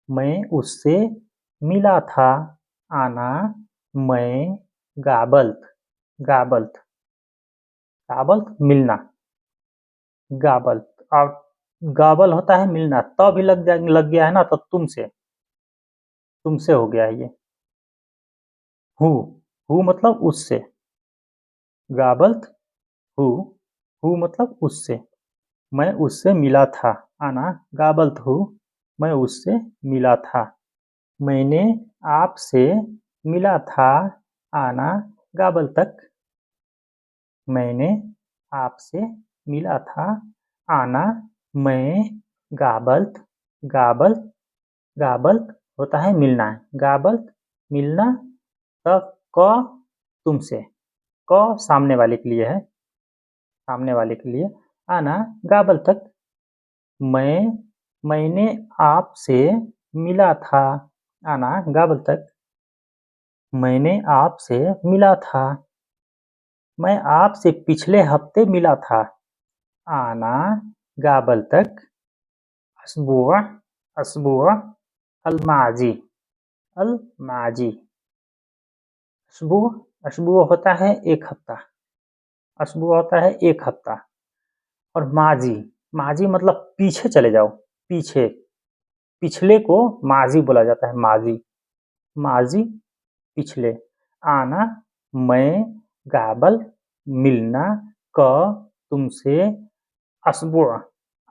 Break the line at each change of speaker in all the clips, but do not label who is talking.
मैं उससे मिला था। आना मैं गाबल्त गाबल्त गाबल्त मिलना। गाबल्त और गाबल होता है मिलना, तो भी लग गया है ना, तो तुमसे हो गया है ये। हु हु मतलब उससे। गाबल्त हु हु मतलब उससे। मैं उससे मिला था। आना गाबल्त हु मैं उससे मिला था। मैंने आपसे मिला था। आना गाबल तक। मैंने आपसे मिला था। आना मैं गाबल्त गाबल्त गाबल्त होता है मिलना। गाबल्त मिलना। तक क तुमसे। क सामने वाले के लिए है। सामने वाले के लिए। आना गाबल तक। मैंने आपसे मिला था। आना गाबल तक। मैंने आपसे मिला था। मैं आपसे पिछले हफ्ते मिला था। आना गाबल तक। अस्बुआ अस्बुआ अलमाजी अलमाजी। अस्बुआ अस्बुआ होता है एक हफ्ता। अस्बुआ होता है एक हफ्ता। और माजी माजी मतलब पीछे चले जाओ। पीछे पिछले को माजी बोला जाता है। माजी माजी पिछले। आना मैं गाबल मिलना क तुमसे। अस्बुआ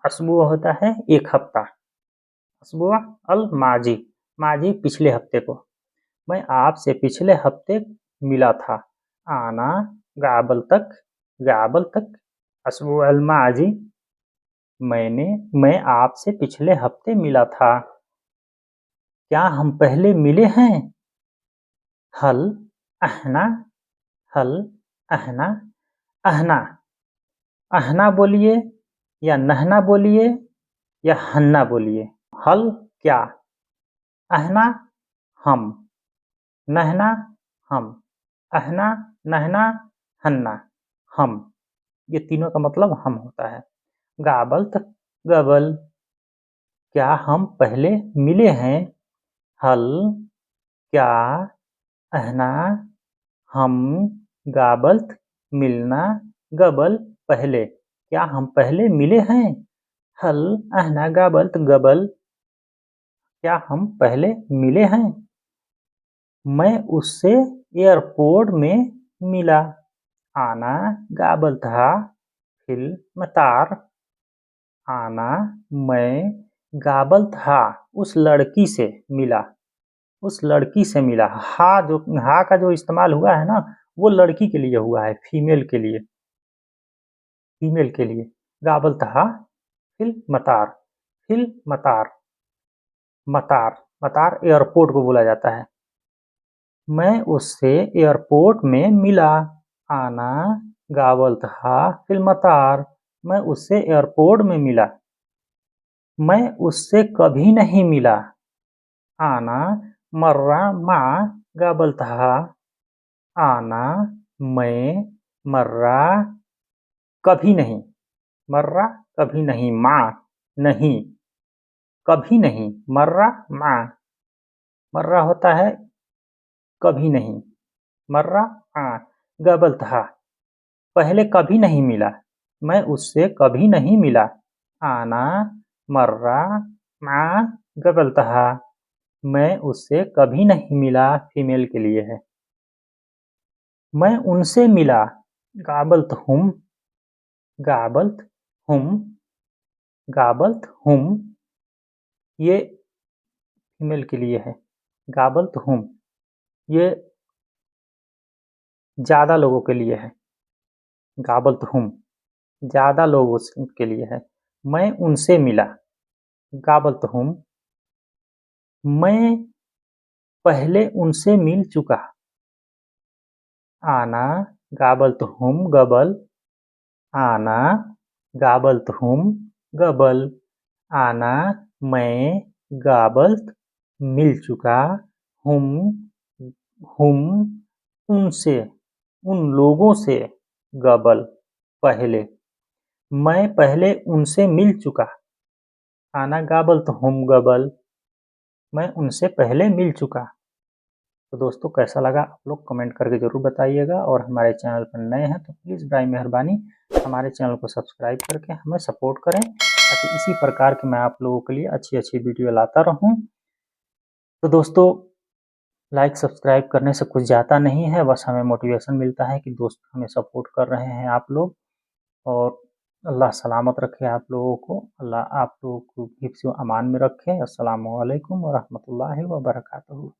अस्बुआ होता है एक हफ्ता। अस्बुआ अल माजी माजी पिछले हफ्ते को। मैं आपसे पिछले हफ्ते मिला था। आना गाबल तक अस्बुआ अल माजी। मैं आपसे पिछले हफ्ते मिला था। क्या हम पहले मिले हैं? हल अहना हल अहना अहना अहना बोलिए या नहना बोलिए या हन्ना बोलिए। हल क्या? अहना हम। नहना हम। अहना नहना हन्ना हम। ये तीनों का मतलब हम होता है। गाबल्त गबल। क्या हम पहले मिले हैं? हल क्या अहना हम गाबल्त मिलना गबल पहले। क्या हम पहले मिले हैं? हल अहना गाबल्त गबल। क्या हम पहले मिले हैं? मैं उससे एयरपोर्ट में मिला। आना गाबल था फिल मतार। आना मैं गाबल था उस लड़की से मिला। उस लड़की से मिला। हा का जो इस्तेमाल हुआ है ना, वो लड़की के लिए हुआ है, फीमेल के लिए। फीमेल के लिए। गाबल था फिल मतार मतार मतार एयरपोर्ट को बोला जाता है। मैं उससे एयरपोर्ट में मिला। आना गाबल था फिल मतार। मैं उससे एयरपोर्ट में मिला। मैं उससे कभी नहीं मिला। आना मर्रा माँ गाबल था। आना मैं मर्रा कभी नहीं। मर्रा कभी नहीं। माँ नहीं कभी नहीं। मर्रा माँ। मर्रा होता है कभी नहीं। मर्रा माँ गबल था पहले कभी नहीं मिला। मैं उससे कभी नहीं मिला। आना मर्रा माँ गबल था मैं उससे कभी नहीं मिला फीमेल के लिए है। मैं उनसे मिला। गाबल्त हुम गाबल्त हुम गाबल्त हुम। ये फीमेल के लिए है। गाबल्त हुम ये ज़्यादा लोगों के लिए है। गाबल्त हुम ज़्यादा लोगों के लिए है। मैं उनसे मिला। गाबल्त हुम मैं पहले उनसे मिल चुका। आना गाबल्त हुम गबल। आना गाबल्त हुम गबल। आना मैं गाबल्त मिल चुका। हुम हुम उनसे उन लोगों से। गबल पहले। मैं पहले उनसे मिल चुका। आना गाबल्त हुम गबल। मैं उनसे पहले मिल चुका। तो दोस्तों कैसा लगा आप लोग कमेंट करके ज़रूर बताइएगा, और हमारे चैनल पर नए हैं तो प्लीज़ बराए मेहरबानी हमारे चैनल को सब्सक्राइब करके हमें सपोर्ट करें, ताकि इसी प्रकार की मैं आप लोगों के लिए अच्छी-अच्छी वीडियो लाता रहूँ। तो दोस्तों लाइक सब्सक्राइब करने से कुछ जाता नहीं है, बस हमें मोटिवेशन मिलता है कि दोस्त हमें सपोर्ट कर रहे हैं आप लोग। और अल्लाह सलामत रखे आप लोगों को, अल्लाह आप लोगों को हिफ्ज़ व अमान में रखे। अस्सलामु अलैकुम व रहमतुल्लाहि व बरकातहू।